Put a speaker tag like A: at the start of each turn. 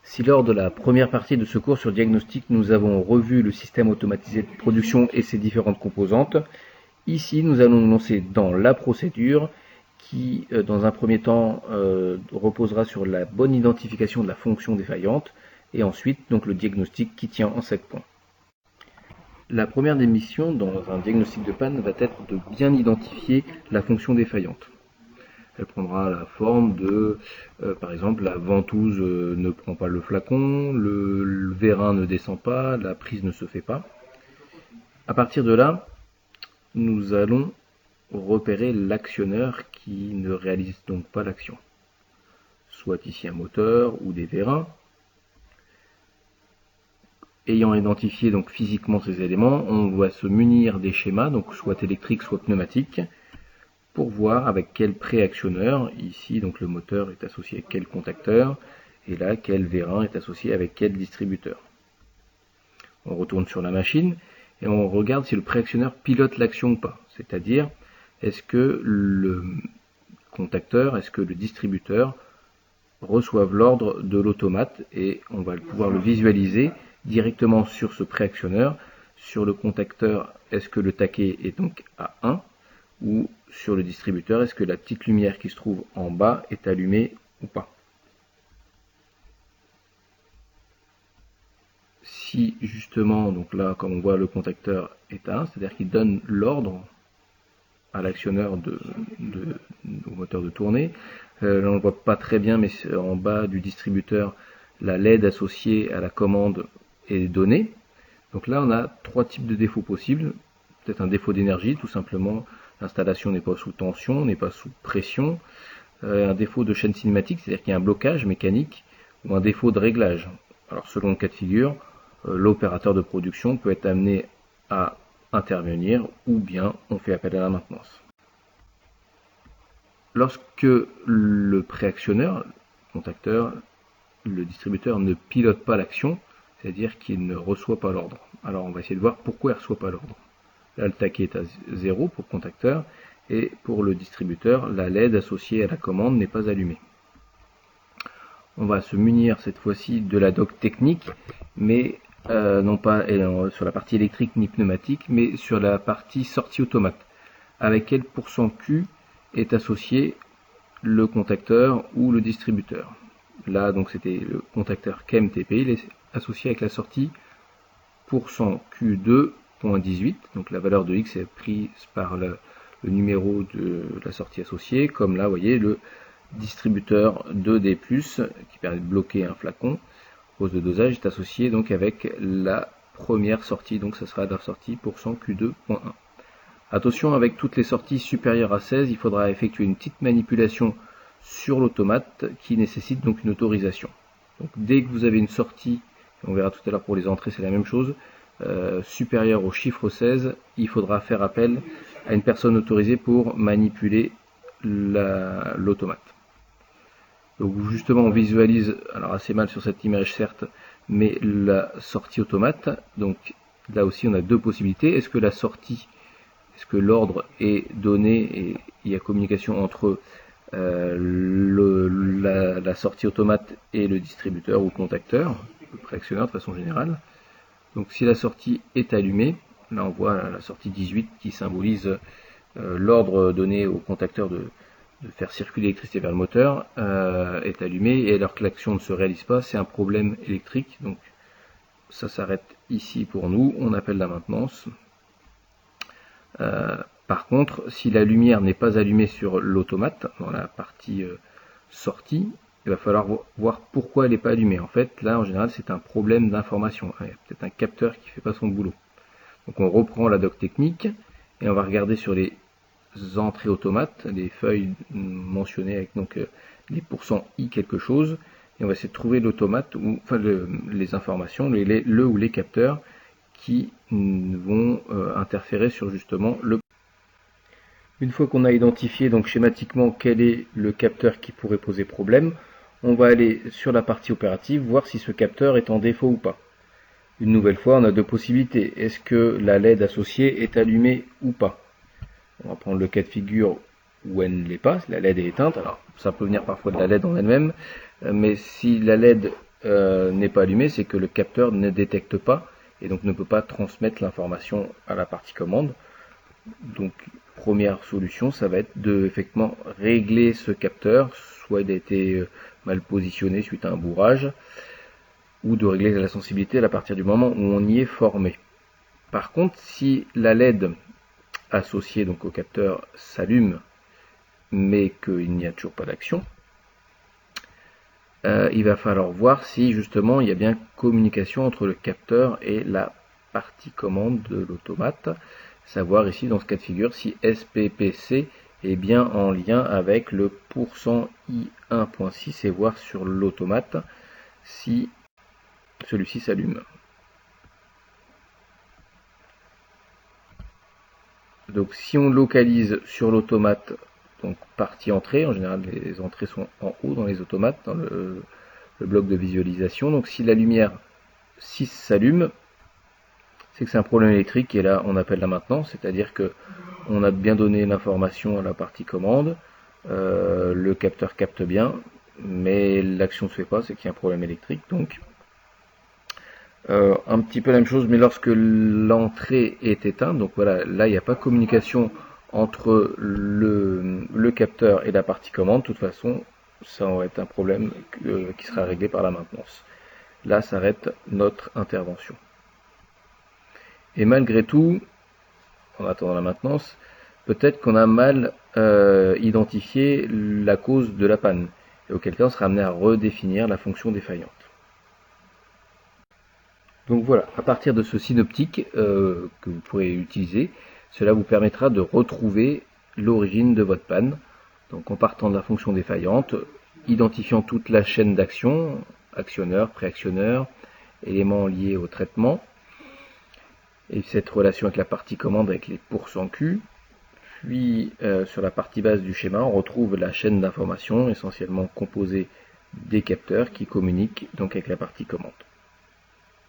A: Si lors de la première partie de ce cours sur diagnostic, nous avons revu le système automatisé de production et ses différentes composantes, ici nous allons nous lancer dans la procédure qui, dans un premier temps, reposera sur la bonne identification de la fonction défaillante et ensuite donc le diagnostic qui tient en 7 points. La première des missions dans un diagnostic de panne va être de bien identifier la fonction défaillante. Elle prendra la forme de, par exemple, la ventouse ne prend pas le flacon, le vérin ne descend pas, la prise ne se fait pas. À partir de là, nous allons repérer l'actionneur qui ne réalise donc pas l'action. Soit ici un moteur ou des vérins. Ayant identifié donc physiquement ces éléments, on doit se munir des schémas, donc soit électriques, soit pneumatiques, pour voir avec quel préactionneur, ici donc le moteur est associé avec quel contacteur, et là quel vérin est associé avec quel distributeur. On retourne sur la machine et on regarde si le préactionneur pilote l'action ou pas, c'est-à-dire est-ce que le contacteur, est-ce que le distributeur reçoivent l'ordre de l'automate, et on va pouvoir le visualiser directement sur ce préactionneur. Sur le contacteur, est-ce que le taquet est donc à 1, ou sur le distributeur, est-ce que la petite lumière qui se trouve en bas est allumée ou pas. Si justement, donc là, comme on voit, le contacteur est à 1, c'est-à-dire qu'il donne l'ordre à l'actionneur au moteur de tourner. Là, on ne le voit pas très bien, mais en bas du distributeur, la LED associée à la commande est donnée. Donc là, on a 3 types de défauts possibles. Peut-être un défaut d'énergie, tout simplement, l'installation n'est pas sous tension, n'est pas sous pression. Un défaut de chaîne cinématique, c'est-à-dire qu'il y a un blocage mécanique, ou un défaut de réglage. Alors selon le cas de figure, l'opérateur de production peut être amené à intervenir, ou bien on fait appel à la maintenance. Lorsque le préactionneur, le contacteur, le distributeur ne pilote pas l'action, c'est-à-dire qu'il ne reçoit pas l'ordre. Alors on va essayer de voir pourquoi il ne reçoit pas l'ordre. Là le taquet est à 0 pour le contacteur, et pour le distributeur, la LED associée à la commande n'est pas allumée. On va se munir cette fois-ci de la doc technique, mais non pas sur la partie électrique ni pneumatique, mais sur la partie sortie automate, avec quel pourcent Q est associé le contacteur ou le distributeur. Là donc c'était le contacteur KMTP, il est associé avec la sortie %Q2.18, donc la valeur de X est prise par le numéro de la sortie associée, comme là vous voyez le distributeur 2D+, qui permet de bloquer un flacon, pose de dosage, est associé donc avec la première sortie, donc ça sera la sortie %Q2.1. Attention, avec toutes les sorties supérieures à 16, il faudra effectuer une petite manipulation sur l'automate qui nécessite donc une autorisation. Donc dès que vous avez une sortie, on verra tout à l'heure pour les entrées c'est la même chose, supérieure au chiffre 16, il faudra faire appel à une personne autorisée pour manipuler l'automate. Donc justement on visualise, alors assez mal sur cette image certes, mais la sortie automate. Donc là aussi on a deux possibilités. Est-ce que l'ordre est donné et il y a communication entre la sortie automate et le distributeur ou le contacteur, le préactionneur de façon générale. Donc si la sortie est allumée, là on voit la sortie 18 qui symbolise l'ordre donné au contacteur de faire circuler l'électricité vers le moteur, est allumée, et alors que l'action ne se réalise pas, c'est un problème électrique. Donc ça s'arrête ici pour nous, on appelle la maintenance. Par contre, si la lumière n'est pas allumée sur l'automate, dans la partie sortie, il va falloir voir pourquoi elle n'est pas allumée. En fait, là, en général, c'est un problème d'information. Il y a peut-être un capteur qui ne fait pas son boulot. Donc on reprend la doc technique, et on va regarder sur les entrées automates, les feuilles mentionnées avec donc les pourcents I quelque chose, et on va essayer de trouver l'automate, ou enfin les informations, le ou les capteurs qui vont interférer sur justement le. Une fois qu'on a identifié donc schématiquement quel est le capteur qui pourrait poser problème, on va aller sur la partie opérative, voir si ce capteur est en défaut ou pas. Une nouvelle fois, on a deux possibilités. Est-ce que la LED associée est allumée ou pas? On va prendre le cas de figure où elle ne l'est pas, la LED est éteinte. Alors ça peut venir parfois de la LED en elle-même, mais si la LED n'est pas allumé, c'est que le capteur ne détecte pas et donc ne peut pas transmettre l'information à la partie commande. Donc première solution, ça va être de effectivement régler ce capteur, soit il a été mal positionné suite à un bourrage, ou de régler la sensibilité à partir du moment où on y est formé. Par contre, si la LED associée donc au capteur s'allume, mais qu'il n'y a toujours pas d'action, il va falloir voir si justement il y a bien communication entre le capteur et la partie commande de l'automate. Savoir ici dans ce cas de figure si SPPC est bien en lien avec le %i1.6 et voir sur l'automate si celui-ci s'allume. Donc si on localise sur l'automate, donc partie entrée, en général les entrées sont en haut dans les automates, dans le bloc de visualisation. Donc si la lumière 6 s'allume, c'est que c'est un problème électrique et là on appelle la maintenance, c'est-à-dire que on a bien donné l'information à la partie commande, le capteur capte bien, mais l'action ne se fait pas, c'est qu'il y a un problème électrique. Donc un petit peu la même chose, mais lorsque l'entrée est éteinte, donc voilà, là il n'y a pas de communication entre le capteur et la partie commande. De toute façon, ça va être un problème qui sera réglé par la maintenance. Là s'arrête notre intervention. Et malgré tout, en attendant la maintenance, peut-être qu'on a mal identifié la cause de la panne, et auquel cas on sera amené à redéfinir la fonction défaillante. Donc voilà, à partir de ce synoptique que vous pourrez utiliser, cela vous permettra de retrouver l'origine de votre panne. Donc en partant de la fonction défaillante, identifiant toute la chaîne d'action, actionneur, préactionneur, éléments liés au traitement, et cette relation avec la partie commande avec les %Q. Puis sur la partie basse du schéma, on retrouve la chaîne d'information essentiellement composée des capteurs qui communiquent donc avec la partie commande.